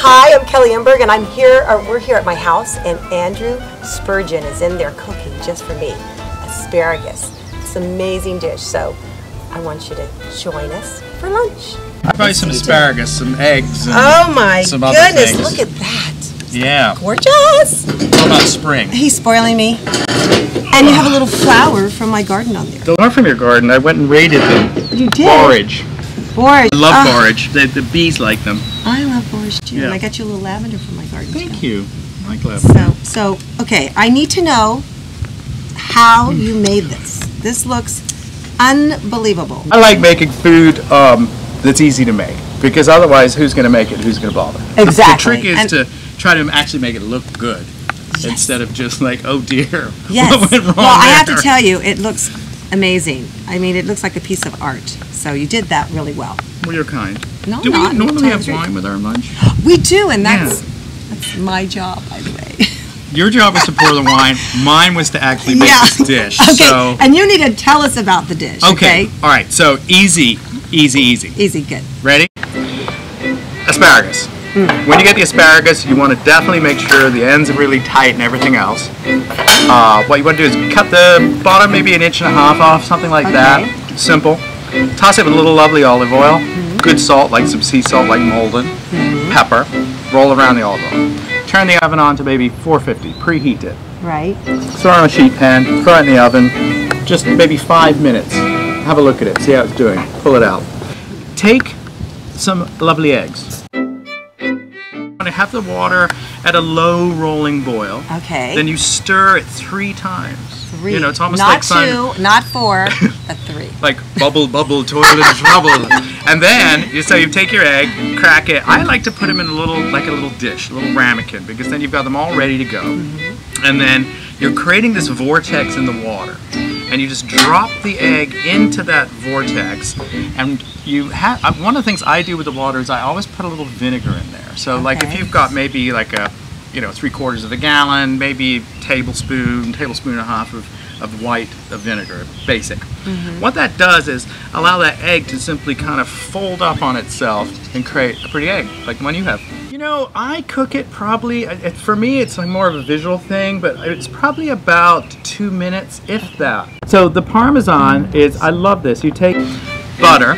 Hi, I'm Kelly Emberg, and we're here at my house, and Andrew Spurgin is in there cooking just for me. Asparagus. It's an amazing dish, so I want you to join us for lunch. I'll buy some asparagus, some eggs, and oh my some other goodness, things. look at that. Yeah. Gorgeous. What about spring? He's spoiling me. And you have a little flower from my garden on there. Those aren't from your garden. I went and raided them. You did? Borage. Borage. I love borage. The bees like them. I love borage too. Yeah. And I got you a little lavender from my garden. Thank you. I like lavender. So, okay, I need to know how you made this. This looks unbelievable. I like making food that's easy to make, because otherwise, who's going to make it? Who's going to bother? Exactly. The trick is to try to actually make it look good, instead of just like, oh dear, yes. what went wrong Well, I have there? to tell you, it looks amazing. I mean, it looks like a piece of art. So you did that really well. Well, you're kind. No, Do we not. normally have wine with our lunch? We do, and that's my job, by the way. Your job was to pour the wine. Mine was to actually make this dish. Okay, So, and you need to tell us about the dish, okay? All right, so easy. Easy, good. Ready? Asparagus. When you get the asparagus, you want to definitely make sure the ends are really tight and everything else. What you want to do is cut the bottom maybe 1.5 inches off, something like that. Simple. Toss it with a little lovely olive oil, good salt, like some sea salt, like Molden, pepper. Roll around the olive oil. Turn the oven on to maybe 450. Preheat it. Right. Throw it on a sheet pan. Throw it in the oven. Just maybe 5 minutes. Have a look at it. See how it's doing. Pull it out. Take some lovely eggs. Have the water at a low rolling boil. Okay. Then you stir it 3 times. 3. You know, it's almost not like 2, not 4, but 3. Like bubble, bubble, toilet trouble. And then you take your egg, crack it. I like to put them in a little dish, a little ramekin, because then you've got them all ready to go. And then you're creating this vortex in the water. And you just drop the egg into that vortex, and you have one of the things I do with the water is I always put a little vinegar in there. So like if you've got maybe like a 3/4 of a gallon, maybe tablespoon and a half of white vinegar, basic. What that does is allow that egg to simply kind of fold up on itself and create a pretty egg, like the one you have. You know, I cook it probably, for me it's like more of a visual thing, but it's probably about 2 minutes, if that. So the parmesan is, I love this. You take butter,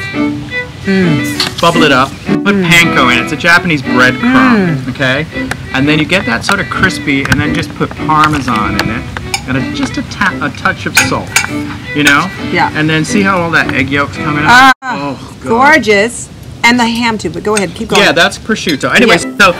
bubble it up, put panko in it. It's a Japanese breadcrumb, okay? And then you get that sort of crispy, and then just put parmesan in it. And just a touch of salt, you know? Yeah. And then see how all that egg yolk's coming up? Oh, God. Gorgeous. And the ham too, but go ahead, keep going. Yeah, that's prosciutto. Anyway, so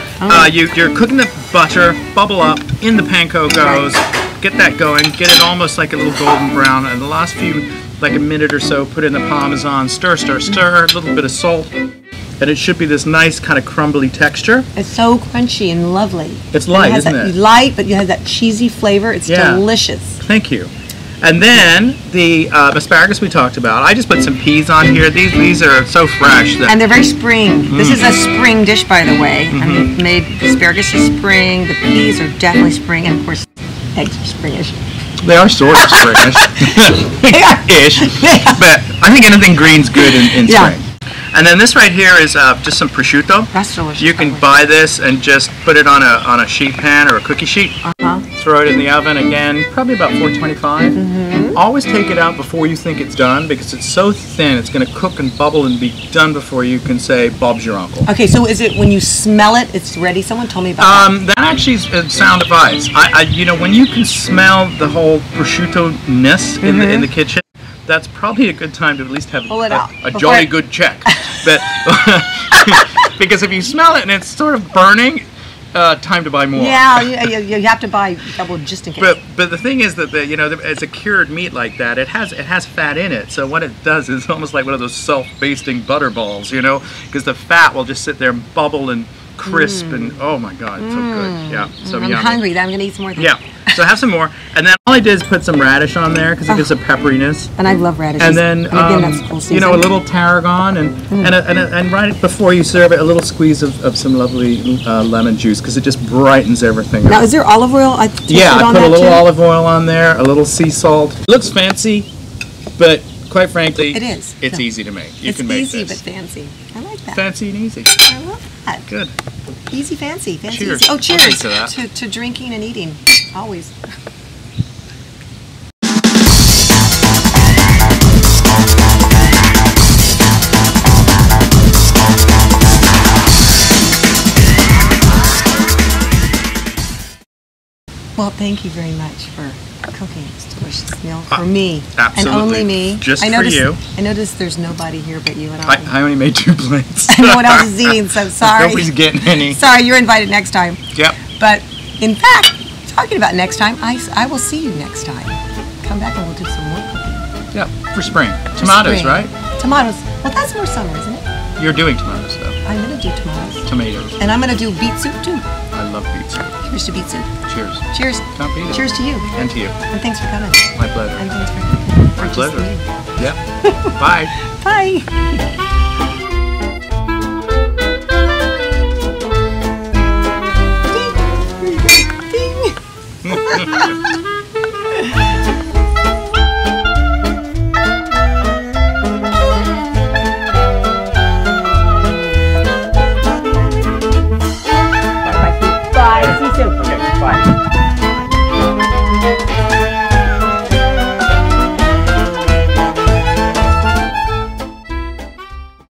you're cooking the butter, bubble up, in the panko goes, get that going, get it almost like a little golden brown, and the last few, like a minute or so, put in the parmesan, stir, a little bit of salt, and it should be this nice kind of crumbly texture. It's so crunchy and lovely. It's light, isn't it? Light, but you have that cheesy flavor. It's delicious. Thank you. And then the asparagus we talked about. I just put some peas on here. These are so fresh. And they're very spring. This is a spring dish, by the way. I made asparagus is spring. The peas are definitely spring, and of course, eggs are springish. They are sort of springish. Ish. But I think anything green's good in spring. And then this right here is just some prosciutto. That's delicious. You can buy this and just put it on a sheet pan or a cookie sheet. Throw it in the oven again, probably about 425. Always take it out before you think it's done, because it's so thin, it's going to cook and bubble and be done before you can say, Bob's your uncle. Okay, so is it when you smell it, it's ready? Someone told me about that. That actually is sound advice. You know, when you can smell the whole prosciutto-ness in the kitchen, that's probably a good time to at least have a jolly good check. But because if you smell it and it's sort of burning, time to buy more. Yeah, you have to buy double just in case. But the thing is that as a cured meat like that, it has fat in it. So what it does is almost like one of those self-basting butter balls, you know, because the fat will just sit there and bubble and crisp and oh my God, it's so good. Yeah, so I'm yummy. hungry. I'm gonna eat some more. Yeah. So have some more, and then all I did is put some radish on there because it gives a pepperiness. And I love radishes. And then again, that's full season. you know, a little tarragon and right before you serve it, a little squeeze of some lovely lemon juice, because it just brightens everything up. Now, is there olive oil? I put a little olive oil on there, a little sea salt. It looks fancy, but quite frankly, it is. It's easy to make. You can make this. It's easy but fancy. I like that. Fancy and easy. I love it. that. Good. Easy fancy. Fancy. Cheers. Easy. Oh, I'll cheers drink to that. to drinking and eating. Always. Well, thank you very much for cooking this delicious meal for me. Absolutely. And only me. Just for you. I noticed there's nobody here but you and I only made 2 plates. no one else is eating, so sorry. Nobody's getting any. Sorry, you're invited next time. Yep. But in fact, talking about next time, I will see you next time. Come back and we'll do some more cooking. Yep, for spring. Tomatoes, spring. right? Tomatoes. Well, that's more summer, isn't it? You're doing tomatoes, though. I'm going to do tomatoes. Tomatoes. And I'm going to do beet soup, too. I love beet soup. Cheers to beet soup. Cheers. Cheers. Can't beat it. Cheers to you. And to you. And thanks for coming. My pleasure. And thanks for cooking. My pleasure. Yep. Bye. Bye.